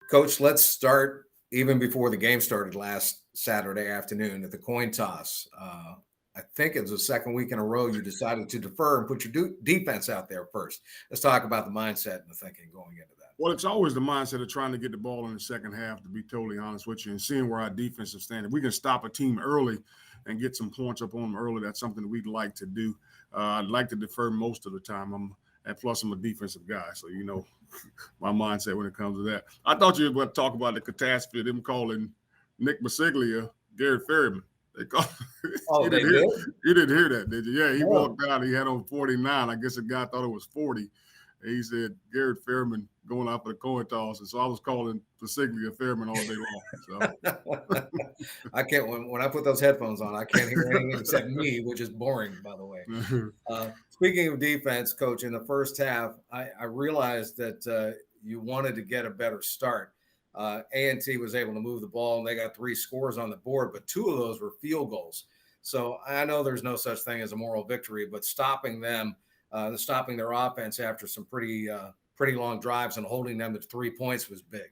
Coach, let's start even before the game started last Saturday afternoon at the coin toss. I think it was the second week in a row you decided to defer and put your defense out there first. Let's talk about the mindset and the thinking going into that. Well, it's always the mindset of trying to get the ball in the second half, to be totally honest with you, and seeing where our defense is standing. If we can stop a team early and get some points up on them early, that's something that we'd like to do. I'd like to defer most of the time. Plus I'm a defensive guy, so my mindset when it comes to that. I thought you were going to talk about the catastrophe of them calling Nick Basiglia Garrett Ferryman. They called. Oh, You didn't hear that, did you? Yeah, he walked out. He had on 49. I guess the guy thought it was 40. And he said Garrett Ferryman going out for the coin toss, and so I was calling Basiglia Ferryman all day long. So I can't. When I put those headphones on, I can't hear anything except me, which is boring, by the way. Speaking of defense, Coach, in the first half, I realized that you wanted to get a better start. A&T was able to move the ball, and they got 3 scores on the board, but 2 of those were field goals. So I know there's no such thing as a moral victory, but stopping them, stopping their offense after some pretty long drives and holding them to 3 points was big.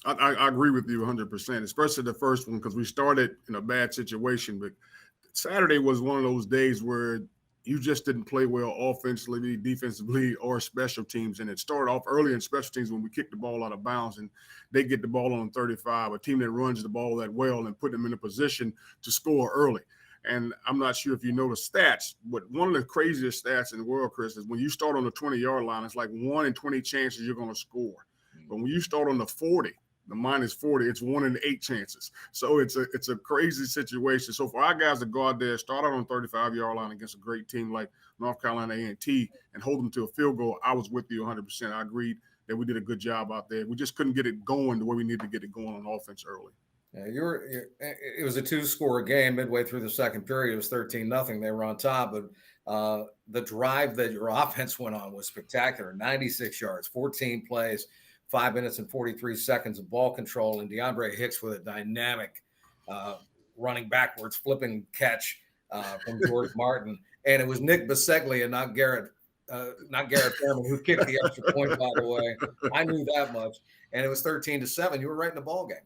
I agree with you 100%, especially the first one, because we started in a bad situation. But Saturday was one of those days where you just didn't play well offensively, defensively, or special teams. And it started off early in special teams when we kicked the ball out of bounds and they get the ball on 35, a team that runs the ball that well and put them in a position to score early. And I'm not sure if you know the stats, but one of the craziest stats in the world, Chris, is when you start on the 20-yard line, it's like 1 in 20 chances you're going to score. But when you start on the 40, the minus 40, it's 1 in 8 chances. So it's a crazy situation. So for our guys to go out there, start out on 35-yard line against a great team like North Carolina A&T and hold them to a field goal, I was with you 100%. I agreed that we did a good job out there. We just couldn't get it going the way we needed to get it going on offense early. Yeah, it was a 2-score game midway through the second period. It was 13-0. They were on top, but the drive that your offense went on was spectacular. 96 yards, 14 plays, 5 minutes and 43 seconds of ball control, and DeAndre Hicks with a dynamic running backwards, flipping catch from George Martin. And it was Nick Basiglia, not Garrett Ferryman, who kicked the extra point, by the way. I knew that much. And it was 13-7. You were right in the ball game.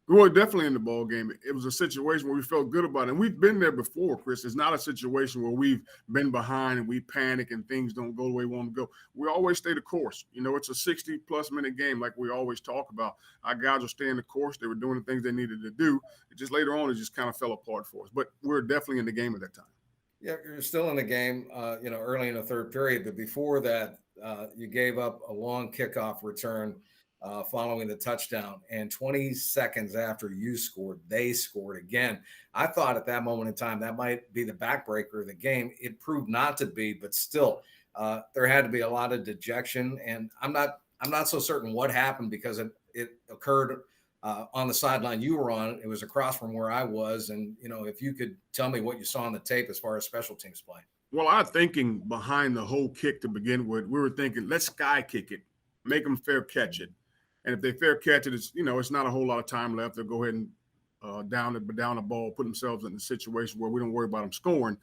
We were definitely in the ball game. It was a situation where we felt good about it. And we've been there before, Chris. It's not a situation where we've been behind and we panic and things don't go the way we want to go. We always stay the course. It's a 60-plus minute game like we always talk about. Our guys are staying the course. They were doing the things they needed to do. It just later on, it just kind of fell apart for us. But we're definitely in the game at that time. Yeah, you're still in the game, early in the third period. But before that, you gave up a long kickoff return following the touchdown, and 20 seconds after you scored, they scored again. I thought at that moment in time that might be the backbreaker of the game. It proved not to be, but still, there had to be a lot of dejection, and I'm not so certain what happened because it occurred on the sideline you were on. It was across from where I was, and if you could tell me what you saw on the tape as far as special teams play. Well, our thinking behind the whole kick to begin with, we were thinking, let's sky kick it, make them fair catch it. And if they fair catch it, it's not a whole lot of time left. They'll go ahead and down the ball, put themselves in a situation where we don't worry about them scoring.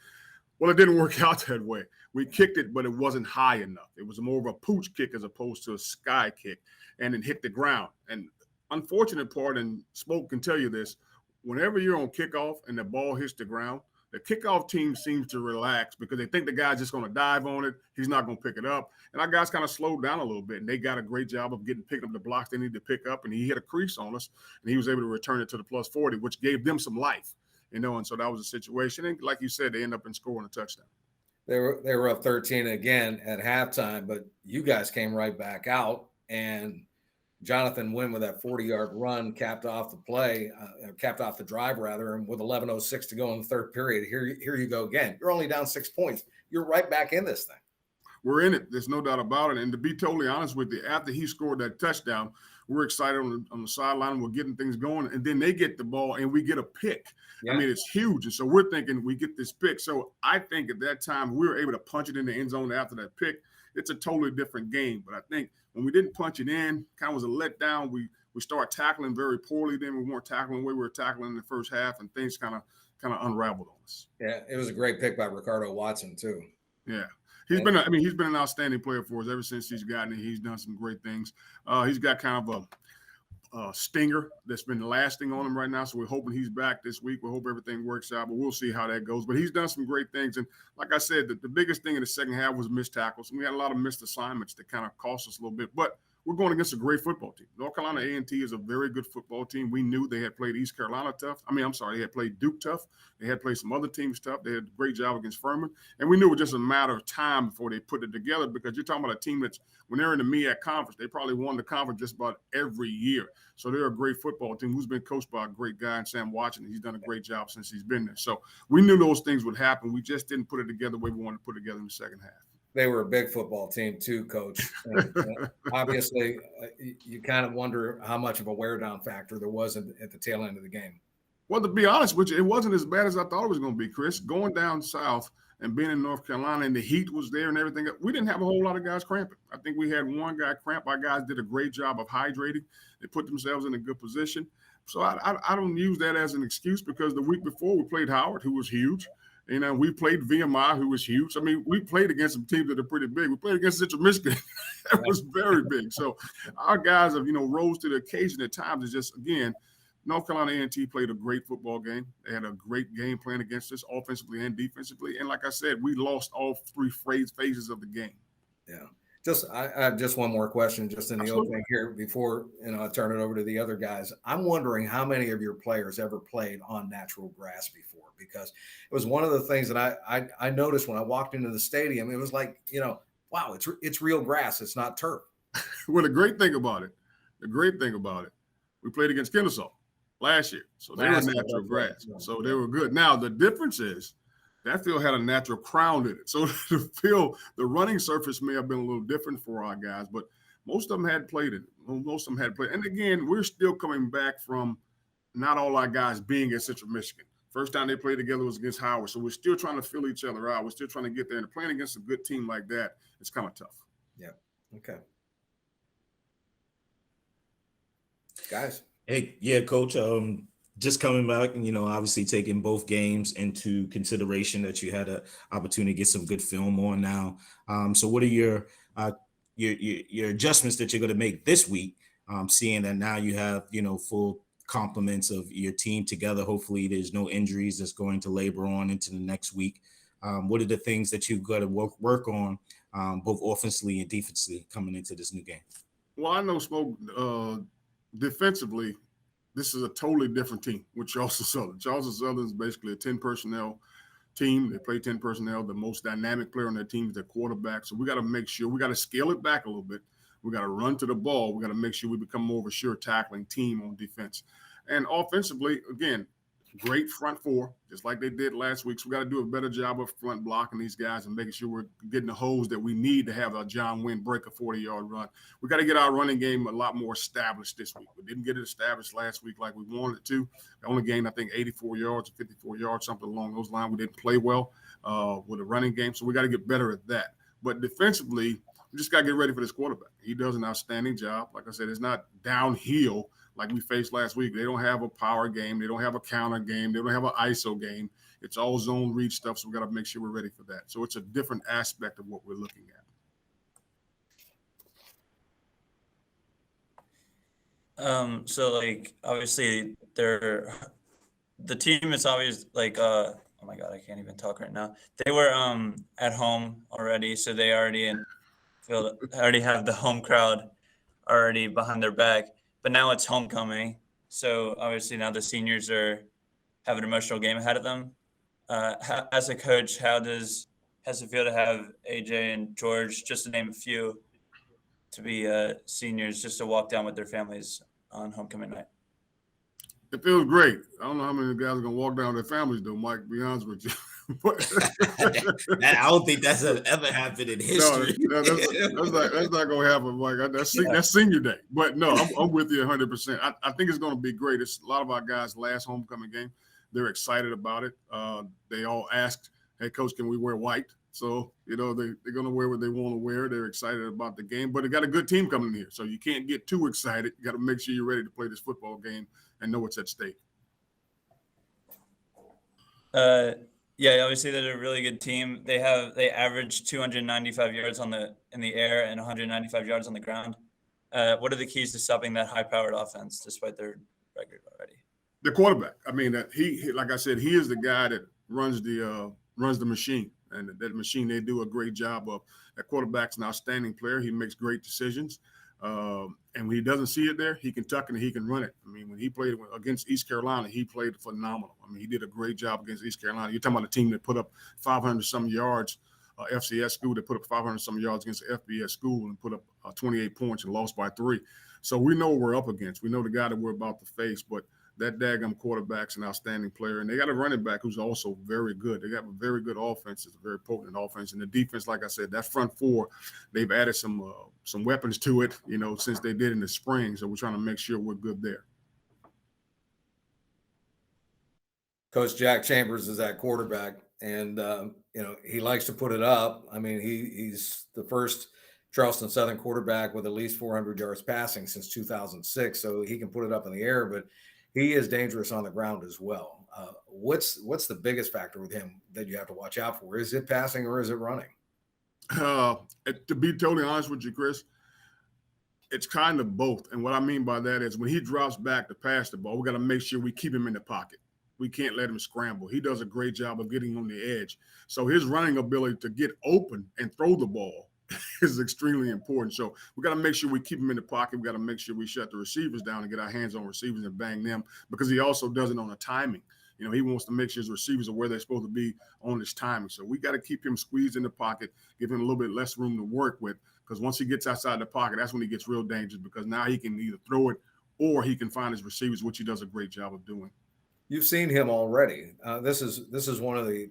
Well, it didn't work out that way. We kicked it, but it wasn't high enough. It was more of a pooch kick as opposed to a sky kick, and it hit the ground. And unfortunate part, and Smoke can tell you this, whenever you're on kickoff and the ball hits the ground, the kickoff team seems to relax because they think the guy's just going to dive on it. He's not going to pick it up. And our guys kind of slowed down a little bit, and they got a great job of picking up the blocks they needed to pick up, and he hit a crease on us, and he was able to return it to the plus 40, which gave them some life, and so that was a situation. And like you said, they end up in scoring a touchdown. They were up 13 again at halftime, but you guys came right back out, and Jonathan Wynn with that 40-yard run capped off the drive, and with 11:06 to go in the third period, here you go again. You're only down 6 points. You're right back in this thing. We're in it. There's no doubt about it. And to be totally honest with you, after he scored that touchdown, we're excited on the sideline. We're getting things going. And then they get the ball, and we get a pick. Yeah. I mean, it's huge. And so we're thinking we get this pick. So I think at that time we were able to punch it in the end zone after that pick. It's a totally different game. But I think when we didn't punch it in, kind of was a letdown. We started tackling very poorly. Then we weren't tackling the way we were tackling in the first half, and things kind of unraveled on us. Yeah, it was a great pick by Ricardo Watson too. Yeah. He's been an outstanding player for us ever since he's gotten it. He's done some great things. He's got kind of stinger that's been lasting on him right now. So we're hoping he's back this week. We hope everything works out, but we'll see how that goes. But he's done some great things. And like I said, the biggest thing in the second half was missed tackles. And we had a lot of missed assignments that kind of cost us a little bit. But we're going against a great football team. North Carolina A&T is a very good football team. We knew they had played East Carolina tough. They had played Duke tough. They had played some other teams tough. They had a great job against Furman. And we knew it was just a matter of time before they put it together, because you're talking about a team that's, when they're in the MEAC conference, they probably won the conference just about every year. So they're a great football team who's been coached by a great guy in Sam Washington. He's done a great job since he's been there. So we knew those things would happen. We just didn't put it together the way we wanted to put it together in the second half. They were a big football team too, Coach. And, obviously, you kind of wonder how much of a wear down factor there was at the tail end of the game. Well, to be honest with you, it wasn't as bad as I thought it was going to be, Chris. Going down south and being in North Carolina, and the heat was there and everything, we didn't have a whole lot of guys cramping. I think we had one guy cramp. Our guys did a great job of hydrating. They put themselves in a good position. So I don't use that as an excuse, because the week before we played Howard, who was huge. We played VMI, who was huge. I mean, we played against some teams that are pretty big. We played against Central Michigan. That was very big. So our guys have, rose to the occasion at times. It's just, again, North Carolina A&T played a great football game. They had a great game plan against us, offensively and defensively. And like I said, we lost all three phases of the game. Yeah. I have just one more question, just in the opening here before I turn it over to the other guys. I'm wondering how many of your players ever played on natural grass before, because it was one of the things that I noticed when I walked into the stadium. It was like, wow, it's real grass. It's not turf. Well, the great thing about it, we played against Kennesaw last year, so they were natural grass, so they were good. Now the difference is, that field had a natural crown in it. So the running surface may have been a little different for our guys, but most of them had played it. And again, we're still coming back from not all our guys being at Central Michigan. First time they played together was against Howard. So we're still trying to fill each other out. We're still trying to get there. And playing against a good team like that, it's kind of tough. Yeah. Okay. Guys. Hey, yeah, Coach. Just coming back and, obviously taking both games into consideration, that you had an opportunity to get some good film on now. So what are your adjustments that you're going to make this week, seeing that now you have, full complements of your team together? Hopefully there's no injuries that's going to labor on into the next week. What are the things that you've got to work on, both offensively and defensively, coming into this new game? Well, I know, Smoke, defensively, this is a totally different team with Charleston Southern. Charleston Southern is basically a 10 personnel team. They play 10 personnel. The most dynamic player on their team is their quarterback. So we got to make sure, we got to scale it back a little bit. We got to run to the ball. We got to make sure we become more of a sure tackling team on defense. And offensively, again, great front four, just like they did last week. So we got to do a better job of front blocking these guys and making sure we're getting the holes that we need to have a John Wynn break a 40-yard run. We got to get our running game a lot more established this week. We didn't get it established last week like we wanted it to. They only gained, I think, 84 yards or 54 yards, something along those lines. We didn't play well with the running game, so we got to get better at that. But defensively, we just got to get ready for this quarterback. He does an outstanding job. Like I said, it's not downhill like we faced last week. They don't have a power game. They don't have a counter game. They don't have an ISO game. It's all zone read stuff, so we got to make sure we're ready for that. So it's a different aspect of what we're looking at. So, obviously, the team is always oh my God, I can't even talk right now. They were at home already, so they already have the home crowd already behind their back. But now it's homecoming, so obviously now the seniors have an emotional game ahead of them. As a coach, how's it feel to have AJ and George, just to name a few, to be seniors, just to walk down with their families on homecoming night? It feels great. I don't know how many guys are going to walk down with their families, though, Mike, to be honest with you. I don't think that's ever happened in history. No, that's not going to happen, Mike. That's senior day. But no, I'm with you 100%. I think it's going to be great. It's a lot of our guys' last homecoming game. They're excited about it. They all asked, hey, Coach, can we wear white? So, they're going to wear what they want to wear. They're excited about the game. But they got a good team coming in here, so you can't get too excited. You got to make sure you're ready to play this football game and know what's at stake. Yeah, obviously they're a really good team. They average 295 yards in the air and 195 yards on the ground. what are the keys to stopping that high-powered offense despite their record already? The quarterback. I mean, that he like I said, he is the guy that runs the machine, and that machine they do a great job of. That quarterback's an outstanding player. He makes great decisions, and when he doesn't see it there, he can tuck it and he can run it. I mean, when he played against East Carolina, he played phenomenal. I mean, he did a great job against East Carolina. You're talking about a team that put up 500-some yards. FCS school that put up 500-some yards against the FBS school and put up 28 points and lost by 3. So we know what we're up against. We know the guy that we're about to face, but that daggum quarterback's an outstanding player. And they got a running back who's also very good. They got a very good offense. It's a very potent offense. And the defense, like I said, that front four, they've added some weapons to it, since they did in the spring. So we're trying to make sure we're good there. Coach Jack Chambers is that quarterback, and he likes to put it up. I mean, he's the first Charleston Southern quarterback with at least 400 yards passing since 2006, so he can put it up in the air, but he is dangerous on the ground as well. What's the biggest factor with him that you have to watch out for? Is it passing or is it running? To be totally honest with you, Chris, it's kind of both. And what I mean by that is when he drops back to pass the ball, we got to make sure we keep him in the pocket. We can't let him scramble. He does a great job of getting on the edge. So his running ability to get open and throw the ball is extremely important. So we got to make sure we keep him in the pocket. We got to make sure we shut the receivers down and get our hands on receivers and bang them, because he also does it on the timing. He wants to make sure his receivers are where they're supposed to be on his timing. So we got to keep him squeezed in the pocket, give him a little bit less room to work with, because once he gets outside the pocket, that's when he gets real dangerous, because now he can either throw it or he can find his receivers, which he does a great job of doing. You've seen him already. This is one of the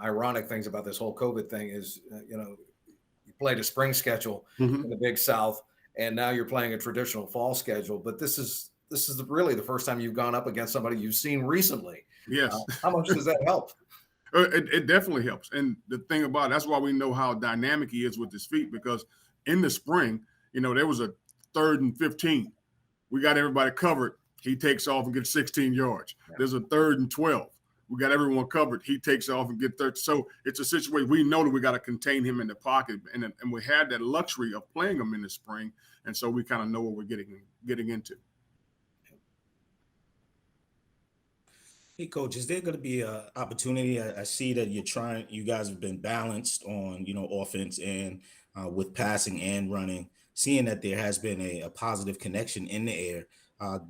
ironic things about this whole COVID thing is you played a spring schedule in the Big South, and now you're playing a traditional fall schedule. But this is really the first time you've gone up against somebody you've seen recently. Yes. How much does that help? It definitely helps. And the thing about it, that's why we know how dynamic he is with his feet, because in the spring, there was a 3rd and 15. We got everybody covered. He takes off and gets 16 yards. Yeah. There's a 3rd and 12. We got everyone covered. He takes off and gets 30. So it's a situation we know that we got to contain him in the pocket. And we had that luxury of playing him in the spring. And so we kind of know what we're getting into. Hey, Coach, is there going to be an opportunity? I see that you guys have been balanced on, offense and with passing and running, seeing that there has been a positive connection in the air.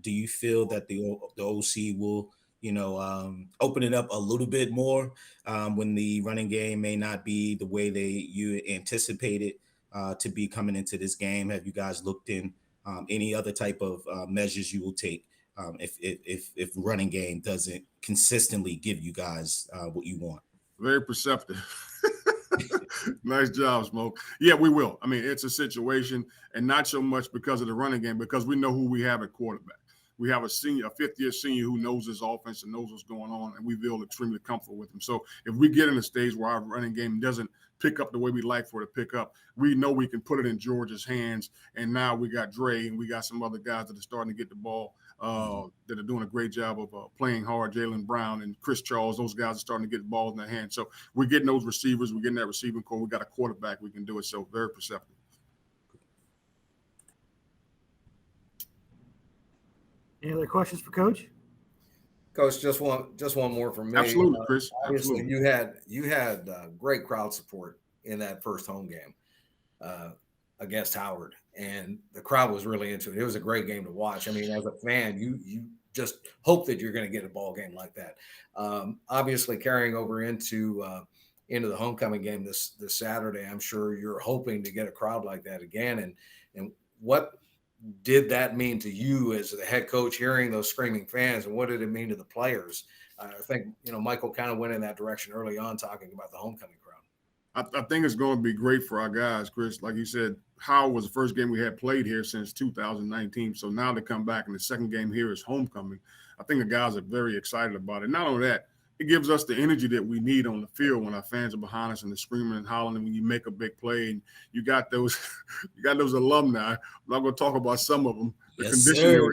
Do you feel that the OC will, open it up a little bit more when the running game may not be the way you anticipated to be coming into this game? Have you guys looked in any other type of measures you will take if running game doesn't consistently give you guys what you want? Very perceptive. Nice job, Smoke. Yeah, we will. I mean, it's a situation, and not so much because of the running game, because we know who we have at quarterback. We have a fifth-year senior who knows his offense and knows what's going on, and we feel extremely comfortable with him. So if we get in a stage where our running game doesn't pick up the way we like for it to pick up, we know we can put it in George's hands. And now we got Dre, and we got some other guys that are starting to get the ball, that are doing a great job of playing hard. Jalen Brown and Chris Charles, those guys are starting to get the balls in their hands. So we're getting those receivers. We're getting that receiving core. We got a quarterback. We can do it. So very perceptive. Any other questions for Coach? Coach, just one more from me. Absolutely, Chris. Obviously, absolutely. you had great crowd support in that first home game against Howard, and the crowd was really into it. It was a great game to watch. I mean, as a fan, you just hope that you're going to get a ball game like that. Obviously, carrying over into the homecoming game this Saturday, I'm sure you're hoping to get a crowd like that again. And what did that mean to you as the head coach, hearing those screaming fans, and what did it mean to the players? I think, Michael kind of went in that direction early on, talking about the homecoming crowd. I think it's going to be great for our guys, Chris. Like you said, Howard was the first game we had played here since 2019. So now to come back, and the second game here is homecoming. I think the guys are very excited about it. Not only that, it gives us the energy that we need on the field when our fans are behind us and they're screaming and hollering, and when you make a big play and you got those alumni. I'm not going to talk about some of them. The conditioning.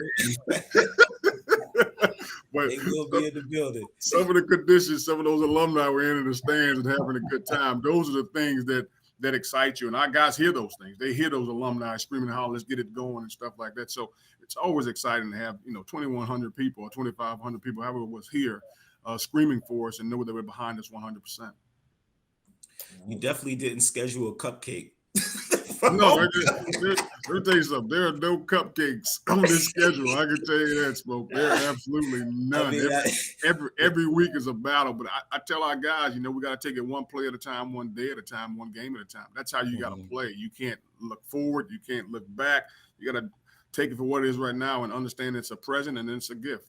But they will be in the building. Some of the conditions, some of those alumni were in the stands and having a good time. Those are the things that that excite you. And our guys hear those things. They hear those alumni screaming and hollering, let's get it going and stuff like that. So it's always exciting to have, 2,100 people or 2,500 people, however it was here, screaming for us and know that we're behind us 100%. You definitely didn't schedule a cupcake. No, let me tell you something. There are no cupcakes on this schedule. I can tell you that, Smoke. There are absolutely none. I mean, every week is a battle. But I tell our guys, we got to take it one play at a time, one day at a time, one game at a time. That's how you got to play. You can't look forward. You can't look back. You got to take it for what it is right now and understand it's a present and it's a gift.